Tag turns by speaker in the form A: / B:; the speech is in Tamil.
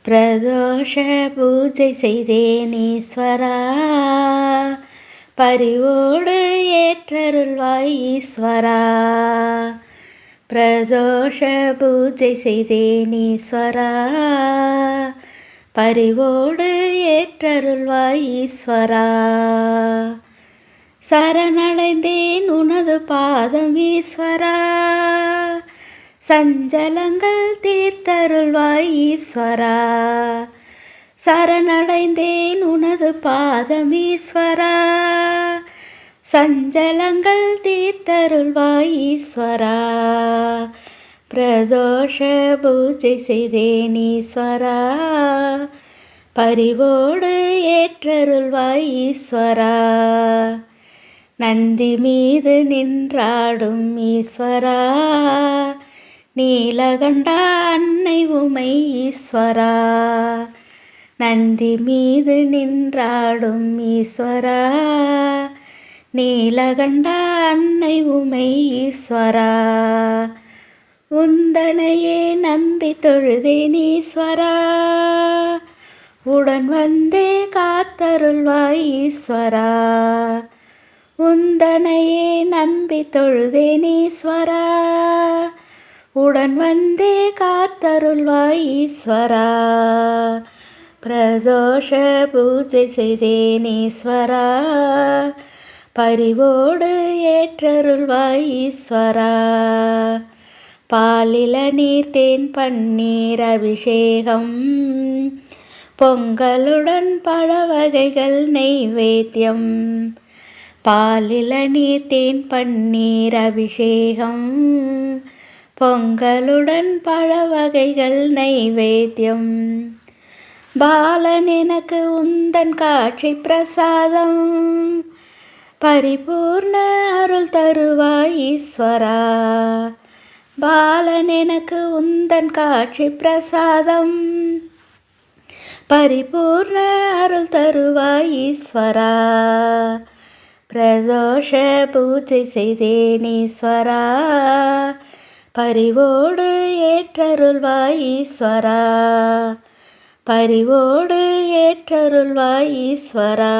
A: பிரதோஷ பூஜை செய்தேன் ஈஸ்வரா, பரிவோடு ஏற்றருள்வாய் ஈஸ்வரா. பிரதோஷ பூஜை செய்தேன் ஈஸ்வரா, பரிவோடு ஏற்றருள்வாய் ஈஸ்வரா. சரணடைந்தேன் உனது பாதம் ஈஸ்வரா, சஞ்சலங்கள் தீர்த்தருள்வாய் ஈஸ்வரா. சரணடைந்தேன் உனது பாதம் ஈஸ்வரா, சஞ்சலங்கள் தீர்த்தருள்வாய் ஈஸ்வரா. பிரதோஷ பூஜை செய்தேன் ஈஸ்வரா, பரிவோடு ஏற்றருள்வாய் ஈஸ்வரா. நந்தி மீது நின்றாடும் ஈஸ்வரா, நீலகண்டா அன்னை உமை ஈஸ்வரா. நந்தி மீது நின்றாடும் ஈஸ்வரா, நீலகண்டா அன்னை உமை ஈஸ்வரா. உந்தனையே நம்பி தொழுதேன் ஈஸ்வரா, உடன் வந்தே காத்தருள்வாய் ஈஸ்வரா. உந்தனையே நம்பி தொழுதேன் ஈஸ்வரா, உடன் வந்தே காத்தருள்வாய் ஈஸ்வரா. பிரதோஷ பூஜை செய்தேன் ஈஸ்வரா, பரிவோடு ஏற்றருள்வாய் ஈஸ்வரா. பாலில நீர் தேன் பன்னீர் அபிஷேகம், பொங்கலுடன் பழ வகைகள் நெய்வேத்தியம். பாலில நீர் தேன் பன்னீர் அபிஷேகம், பொங்கலுடன் பழ வகைகள் நைவேத்தியம். பாலன் எனக்கு உந்தன் காட்சி பிரசாதம், பரிபூர்ண அருள் தருவாய் ஈஸ்வரா. பாலன் எனக்கு உந்தன் காட்சி பிரசாதம், பரிபூர்ண அருள் தருவாய் ஈஸ்வரா. பிரதோஷ பூஜை செய்தேன் ஈஸ்வரா, பரிவோடு ஏற்றருள்வாய் ஈஸ்வரா. பரிவோடு ஏற்றருள்வாய் ஈஸ்வரா.